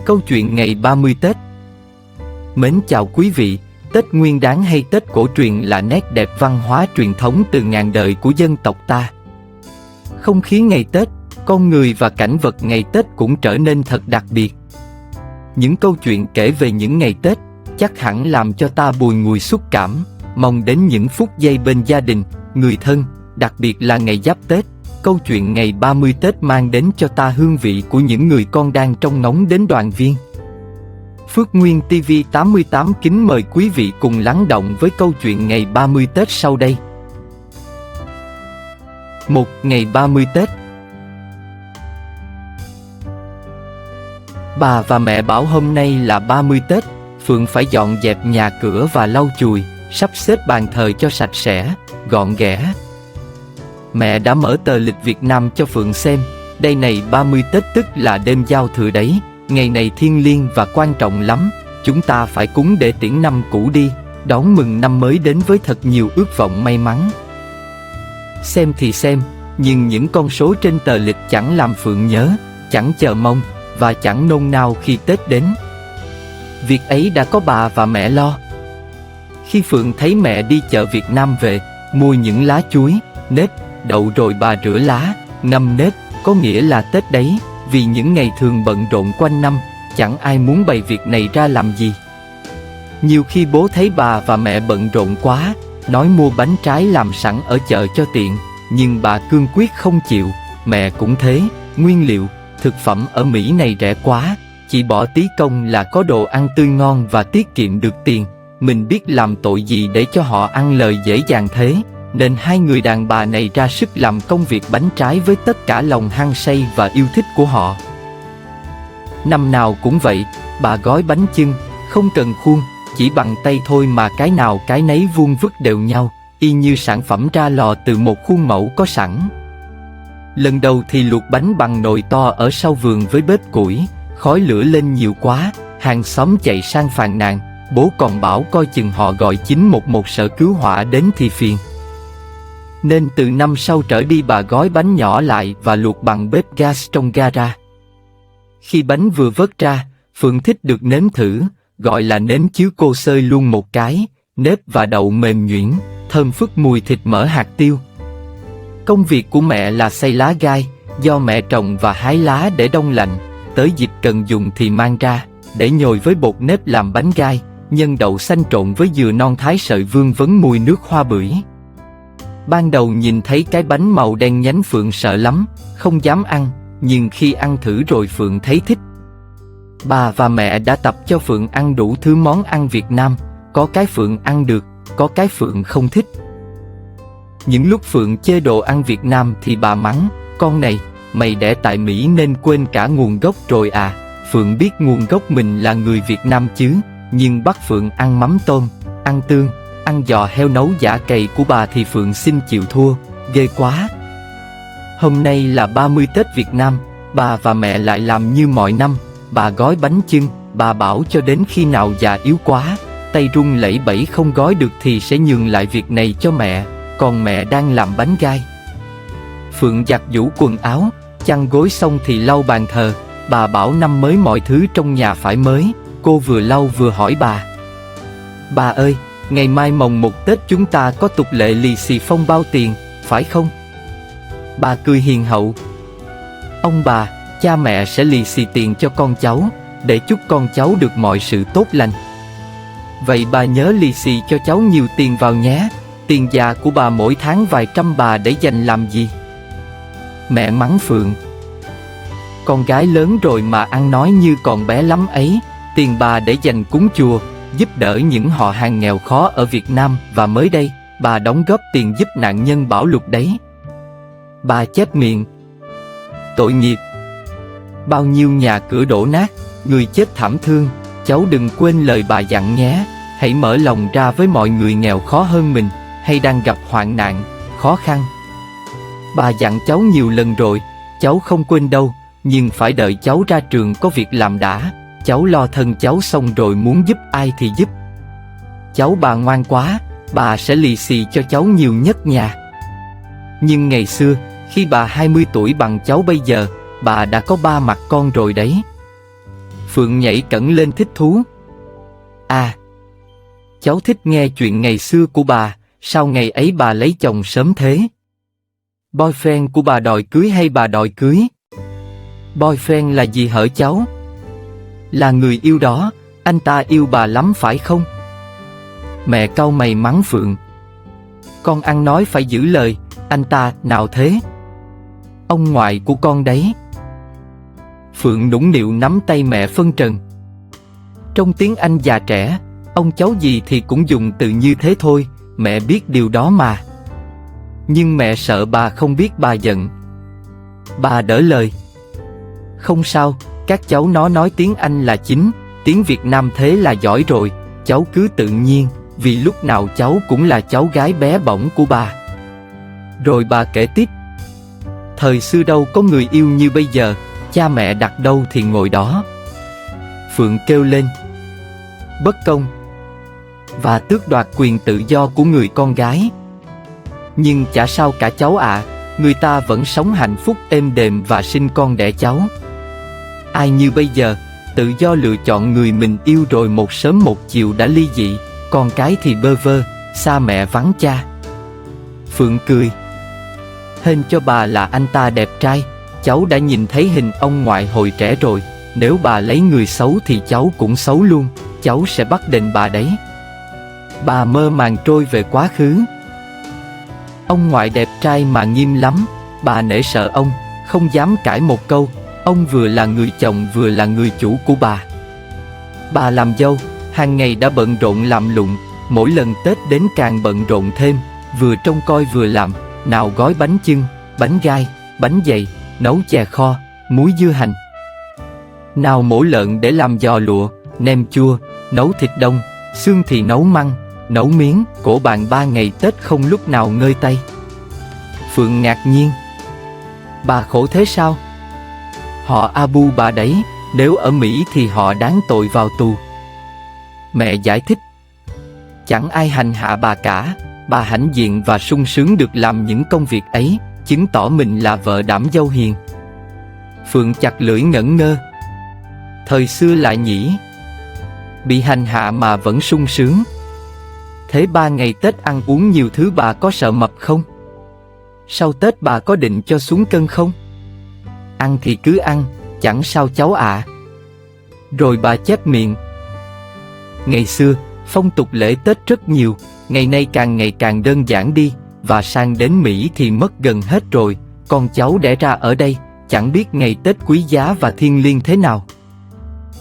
Câu chuyện ngày 30 Tết. Mến chào quý vị. Tết Nguyên Đán hay Tết cổ truyền là nét đẹp văn hóa truyền thống từ ngàn đời của dân tộc ta. Không khí ngày Tết, con người và cảnh vật ngày Tết cũng trở nên thật đặc biệt. Những câu chuyện kể về những ngày Tết chắc hẳn làm cho ta bùi ngùi xúc cảm, mong đến những phút giây bên gia đình, người thân, đặc biệt là ngày Giáp Tết. Câu chuyện ngày 30 Tết mang đến cho ta hương vị của những người con đang trông ngóng đến đoàn viên. Phước Nguyên TV 88 kính mời quý vị cùng lắng động với câu chuyện ngày 30 Tết sau đây. 1. Ngày 30 Tết. Bà và mẹ bảo hôm nay là 30 Tết, Phượng phải dọn dẹp nhà cửa và lau chùi, sắp xếp bàn thờ cho sạch sẽ, gọn ghẽ. Mẹ đã mở tờ lịch Việt Nam cho Phượng xem. Đây này 30 Tết tức là đêm giao thừa đấy. Ngày này thiêng liêng và quan trọng lắm. Chúng ta phải cúng để tiễn năm cũ đi, đón mừng năm mới đến với thật nhiều ước vọng may mắn. Xem thì xem, nhưng những con số trên tờ lịch chẳng làm Phượng nhớ, chẳng chờ mong, và chẳng nôn nao khi Tết đến. Việc ấy đã có bà và mẹ lo. Khi Phượng thấy mẹ đi chợ Việt Nam về, mua những lá chuối, nếp, đậu rồi bà rửa lá, ngâm nếp, có nghĩa là Tết đấy. Vì những ngày thường bận rộn quanh năm, chẳng ai muốn bày việc này ra làm gì. Nhiều khi bố thấy bà và mẹ bận rộn quá, nói mua bánh trái làm sẵn ở chợ cho tiện, nhưng bà cương quyết không chịu. Mẹ cũng thế, nguyên liệu, thực phẩm ở Mỹ này rẻ quá, chỉ bỏ tí công là có đồ ăn tươi ngon và tiết kiệm được tiền. Mình biết làm tội gì để cho họ ăn lời dễ dàng thế, nên hai người đàn bà này ra sức làm công việc bánh trái với tất cả lòng hăng say và yêu thích của họ. Năm nào cũng vậy, bà gói bánh chưng, không cần khuôn, chỉ bằng tay thôi mà cái nào cái nấy vuông vức đều nhau, y như sản phẩm ra lò từ một khuôn mẫu có sẵn. Lần đầu thì luộc bánh bằng nồi to ở sau vườn với bếp củi, khói lửa lên nhiều quá, hàng xóm chạy sang phàn nàn, bố còn bảo coi chừng họ gọi 911 sở cứu hỏa đến thì phiền. Nên từ năm sau trở đi bà gói bánh nhỏ lại và luộc bằng bếp gas trong gara. Khi bánh vừa vớt ra, Phượng thích được nếm thử, gọi là nếm chứ cô xơi luôn một cái, nếp và đậu mềm nhuyễn, thơm phức mùi thịt mỡ hạt tiêu. Công việc của mẹ là xay lá gai, do mẹ trồng và hái lá để đông lạnh, tới dịp cần dùng thì mang ra, để nhồi với bột nếp làm bánh gai, nhân đậu xanh trộn với dừa non thái sợi vương vấn mùi nước hoa bưởi. Ban đầu nhìn thấy cái bánh màu đen nhánh Phượng sợ lắm, không dám ăn, nhưng khi ăn thử rồi Phượng thấy thích. Bà và mẹ đã tập cho Phượng ăn đủ thứ món ăn Việt Nam, có cái Phượng ăn được, có cái Phượng không thích. Những lúc Phượng chê đồ ăn Việt Nam thì bà mắng, con này, mày đẻ tại Mỹ nên quên cả nguồn gốc rồi à. Phượng biết nguồn gốc mình là người Việt Nam chứ, nhưng bắt Phượng ăn mắm tôm, ăn tương, ăn giò heo nấu giả cày của bà thì Phượng xin chịu thua, ghê quá. Hôm nay là 30 Tết Việt Nam, bà và mẹ lại làm như mọi năm, bà gói bánh chưng, bà bảo cho đến khi nào già yếu quá, tay run lẩy bẩy không gói được thì sẽ nhường lại việc này cho mẹ, còn mẹ đang làm bánh gai. Phượng giặt giũ quần áo, chăn gối xong thì lau bàn thờ, bà bảo năm mới mọi thứ trong nhà phải mới, cô vừa lau vừa hỏi bà ơi, ngày mai mồng 1 Tết chúng ta có tục lệ lì xì phong bao tiền, phải không? Bà cười hiền hậu. Ông bà, cha mẹ sẽ lì xì tiền cho con cháu, để chúc con cháu được mọi sự tốt lành. Vậy bà nhớ lì xì cho cháu nhiều tiền vào nhé, tiền già của bà mỗi tháng vài trăm bà để dành làm gì? Mẹ mắng Phượng. Con gái lớn rồi mà ăn nói như còn bé lắm ấy, tiền bà để dành cúng chùa, giúp đỡ những họ hàng nghèo khó ở Việt Nam, và mới đây, bà đóng góp tiền giúp nạn nhân bão lụt đấy. Bà chép miệng. Tội nghiệp. Bao nhiêu nhà cửa đổ nát, người chết thảm thương, cháu đừng quên lời bà dặn nhé, hãy mở lòng ra với mọi người nghèo khó hơn mình, hay đang gặp hoạn nạn, khó khăn. Bà dặn cháu nhiều lần rồi, cháu không quên đâu, nhưng phải đợi cháu ra trường có việc làm đã, cháu lo thân cháu xong rồi muốn giúp ai thì giúp. Cháu bà ngoan quá, bà sẽ lì xì cho cháu nhiều nhất nhà. Nhưng ngày xưa, khi bà 20 tuổi bằng cháu bây giờ, bà đã có 3 mặt con rồi đấy. Phượng nhảy cẫng lên thích thú. À, cháu thích nghe chuyện ngày xưa của bà, sao ngày ấy bà lấy chồng sớm thế? Boyfriend của bà đòi cưới hay bà đòi cưới? Boyfriend là gì hở cháu? Là người yêu đó, anh ta yêu bà lắm phải không? Mẹ cau mày mắng Phượng. Con ăn nói phải giữ lời, anh ta nào thế? Ông ngoại của con đấy. Phượng nũng nịu nắm tay mẹ phân trần. Trong tiếng Anh già trẻ, ông cháu gì thì cũng dùng từ như thế thôi, mẹ biết điều đó mà. Nhưng mẹ sợ bà không biết bà giận. Bà đỡ lời. Không sao, các cháu nó nói tiếng Anh là chính, tiếng Việt Nam thế là giỏi rồi, cháu cứ tự nhiên, vì lúc nào cháu cũng là cháu gái bé bỏng của bà. Rồi bà kể tiếp. Thời xưa đâu có người yêu như bây giờ, cha mẹ đặt đâu thì ngồi đó. Phượng kêu lên. Bất công. Và tước đoạt quyền tự do của người con gái. Nhưng chả sao cả cháu ạ, người ta vẫn sống hạnh phúc êm đềm và sinh con đẻ cháu. Ai như bây giờ, tự do lựa chọn người mình yêu rồi một sớm một chiều đã ly dị, con cái thì bơ vơ, xa mẹ vắng cha. Phượng cười. Hên cho bà là anh ta đẹp trai, cháu đã nhìn thấy hình ông ngoại hồi trẻ rồi, nếu bà lấy người xấu thì cháu cũng xấu luôn, cháu sẽ bắt đền bà đấy. Bà mơ màng trôi về quá khứ. Ông ngoại đẹp trai mà nghiêm lắm, bà nể sợ ông, không dám cãi một câu, ông vừa là người chồng vừa là người chủ của bà. Bà làm dâu, hàng ngày đã bận rộn làm lụng, mỗi lần Tết đến càng bận rộn thêm, vừa trông coi vừa làm, nào gói bánh chưng, bánh gai, bánh dày, nấu chè kho, muối dưa hành. Nào mổ lợn để làm giò lụa, nem chua, nấu thịt đông, xương thì nấu măng, nấu miếng, cổ bàn 3 ngày Tết không lúc nào ngơi tay. Phượng ngạc nhiên. Bà khổ thế sao? Họ Abu bà đấy, nếu ở Mỹ thì họ đáng tội vào tù. Mẹ giải thích. Chẳng ai hành hạ bà cả, bà hãnh diện và sung sướng được làm những công việc ấy, chứng tỏ mình là vợ đảm dâu hiền. Phượng chặt lưỡi ngẩn ngơ. Thời xưa lại nhỉ? Bị hành hạ mà vẫn sung sướng. Thế 3 ngày Tết ăn uống nhiều thứ bà có sợ mập không? Sau Tết bà có định cho xuống cân không? Ăn thì cứ ăn, chẳng sao cháu ạ. Rồi bà chép miệng. Ngày xưa, phong tục lễ Tết rất nhiều, ngày nay ngày càng đơn giản đi, và sang đến Mỹ thì mất gần hết rồi, con cháu đẻ ra ở đây, chẳng biết ngày Tết quý giá và thiêng liêng thế nào.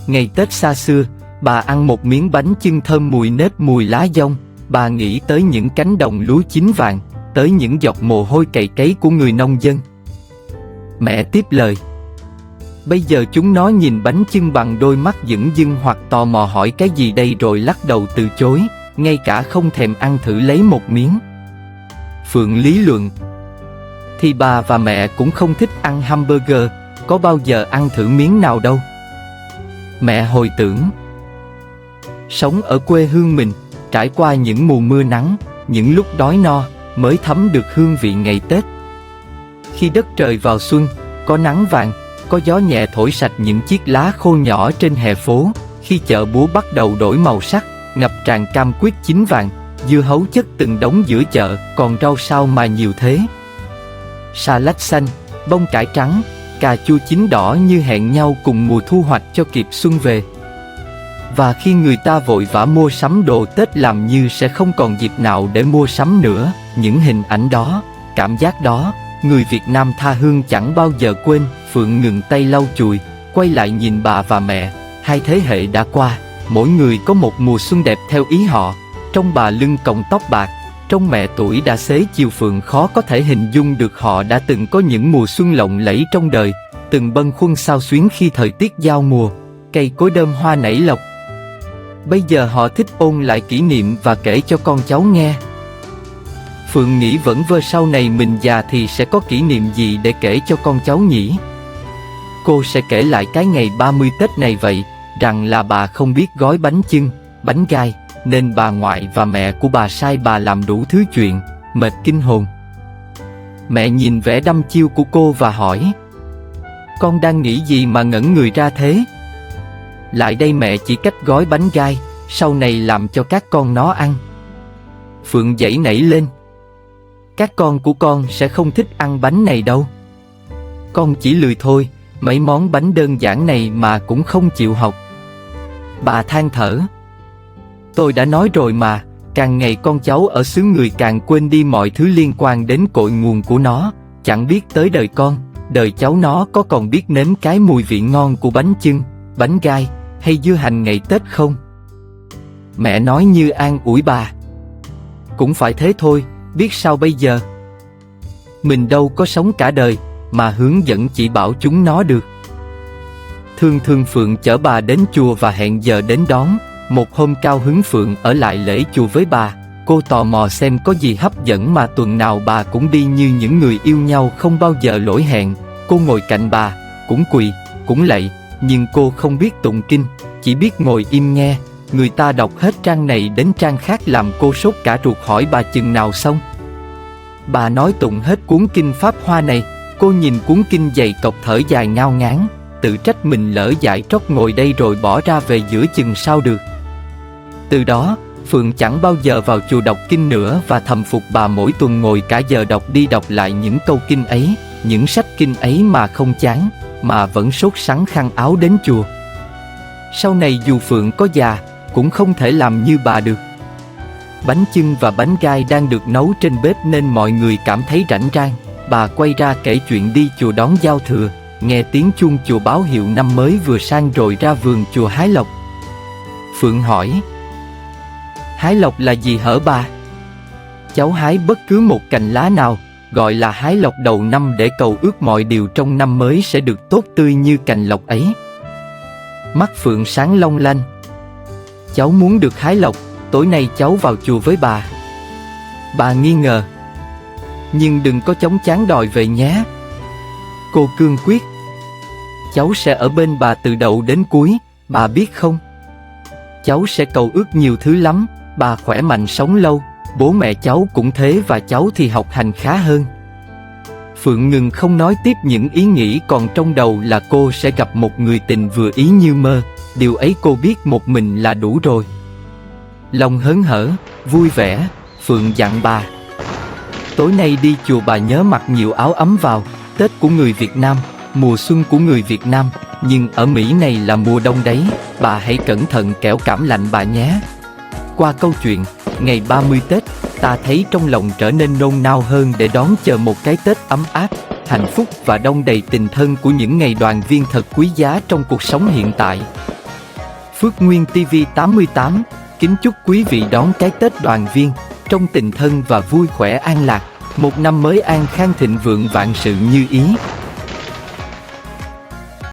Ngày Tết xa xưa, bà ăn một miếng bánh chưng thơm mùi nếp mùi lá dong, bà nghĩ tới những cánh đồng lúa chín vàng, tới những giọt mồ hôi cày cấy của người nông dân. Mẹ tiếp lời. Bây giờ chúng nó nhìn bánh chưng bằng đôi mắt dửng dưng hoặc tò mò hỏi cái gì đây rồi lắc đầu từ chối, ngay cả không thèm ăn thử lấy một miếng. Phượng lý luận. Thì bà và mẹ cũng không thích ăn hamburger, có bao giờ ăn thử miếng nào đâu. Mẹ hồi tưởng. Sống ở quê hương mình, trải qua những mùa mưa nắng, những lúc đói no, mới thấm được hương vị ngày Tết. Khi đất trời vào xuân, có nắng vàng, có gió nhẹ thổi sạch những chiếc lá khô nhỏ trên hè phố, khi chợ búa bắt đầu đổi màu sắc, ngập tràn cam quýt chín vàng, dưa hấu chất từng đống giữa chợ, còn rau sao mà nhiều thế. Xà lách xanh, bông cải trắng, cà chua chín đỏ như hẹn nhau cùng mùa thu hoạch cho kịp xuân về. Và khi người ta vội vã mua sắm đồ Tết làm như sẽ không còn dịp nào để mua sắm nữa, những hình ảnh đó, cảm giác đó, người Việt Nam tha hương chẳng bao giờ quên. Phượng ngừng tay lau chùi, quay lại nhìn bà và mẹ, hai thế hệ đã qua, mỗi người có một mùa xuân đẹp theo ý họ. Trong bà lưng cọng tóc bạc, trong mẹ tuổi đã xế chiều. Phượng khó có thể hình dung được họ đã từng có những mùa xuân lộng lẫy trong đời, từng bâng khuâng xao xuyến khi thời tiết giao mùa, cây cối đơm hoa nảy lộc. Bây giờ họ thích ôn lại kỷ niệm và kể cho con cháu nghe. Phượng nghĩ vẩn vơ sau này mình già thì sẽ có kỷ niệm gì để kể cho con cháu nhỉ? Cô sẽ kể lại cái ngày 30 Tết này vậy, rằng là bà không biết gói bánh chưng, bánh gai, nên bà ngoại và mẹ của bà sai bà làm đủ thứ chuyện, mệt kinh hồn. Mẹ nhìn vẻ đăm chiêu của cô và hỏi. Con đang nghĩ gì mà ngẩn người ra thế? lại đây mẹ chỉ cách gói bánh gai, sau này làm cho các con nó ăn. Phượng giãy nảy lên. Các con của con sẽ không thích ăn bánh này đâu. Con chỉ lười thôi, mấy món bánh đơn giản này mà cũng không chịu học. Bà than thở. Tôi đã nói rồi mà, càng ngày con cháu ở xứ người càng quên đi mọi thứ liên quan đến cội nguồn của nó, chẳng biết tới đời con, đời cháu nó có còn biết nếm cái mùi vị ngon của bánh chưng, bánh gai hay dưa hành ngày Tết không? Mẹ nói như an ủi bà. Cũng phải thế thôi, biết sao bây giờ? Mình đâu có sống cả đời mà hướng dẫn chỉ bảo chúng nó được. Thường Phượng chở bà đến chùa và hẹn giờ đến đón. Một hôm cao hứng Phượng ở lại lễ chùa với bà. Cô tò mò xem có gì hấp dẫn mà tuần nào bà cũng đi như những người yêu nhau không bao giờ lỗi hẹn. Cô ngồi cạnh bà, cũng quỳ, cũng lạy, nhưng cô không biết tụng kinh, chỉ biết ngồi im nghe. Người ta đọc hết trang này đến trang khác làm cô sốt cả ruột, hỏi bà chừng nào xong. Bà nói tụng hết cuốn kinh Pháp Hoa này. Cô nhìn cuốn kinh dày cộc thở dài ngao ngán, tự trách mình lỡ dại trót ngồi đây rồi bỏ ra về giữa chừng sao được. Từ đó, Phượng chẳng bao giờ vào chùa đọc kinh nữa và thầm phục bà mỗi tuần ngồi cả giờ đọc đi đọc lại những câu kinh ấy, những sách kinh ấy mà không chán, mà vẫn sốt sắng khăn áo đến chùa. Sau này dù Phượng có già, cũng không thể làm như bà được. Bánh chưng và bánh gai đang được nấu trên bếp nên mọi người cảm thấy rảnh rang. Bà quay ra kể chuyện đi chùa đón giao thừa, nghe tiếng chuông chùa báo hiệu năm mới vừa sang rồi ra vườn chùa hái lộc. Phượng hỏi. Hái lộc là gì hở bà? Cháu hái bất cứ một cành lá nào, gọi là hái lộc đầu năm để cầu ước mọi điều trong năm mới sẽ được tốt tươi như cành lộc ấy. Mắt Phượng sáng long lanh. Cháu muốn được hái lộc, tối nay cháu vào chùa với bà. Bà nghi ngờ. Nhưng đừng có chống chán đòi về nhé. Cô cương quyết. Cháu sẽ ở bên bà từ đầu đến cuối, bà biết không? Cháu sẽ cầu ước nhiều thứ lắm, bà khỏe mạnh sống lâu, bố mẹ cháu cũng thế và cháu thì học hành khá hơn. Phượng ngừng không nói tiếp, những ý nghĩ còn trong đầu là cô sẽ gặp một người tình vừa ý như mơ. Điều ấy cô biết một mình là đủ rồi. Lòng hớn hở, vui vẻ, Phượng dặn bà. Tối nay đi chùa bà nhớ mặc nhiều áo ấm vào. Tết của người Việt Nam, mùa xuân của người Việt Nam, nhưng ở Mỹ này là mùa đông đấy, bà hãy cẩn thận kẻo cảm lạnh bà nhé. Qua câu chuyện, ngày 30 Tết, ta thấy trong lòng trở nên nôn nao hơn để đón chờ một cái Tết ấm áp, hạnh phúc và đong đầy tình thân của những ngày đoàn viên thật quý giá trong cuộc sống hiện tại. Phước Nguyên TV 88 kính chúc quý vị đón cái Tết đoàn viên trong tình thân và vui khỏe an lạc, một năm mới an khang thịnh vượng vạn sự như ý.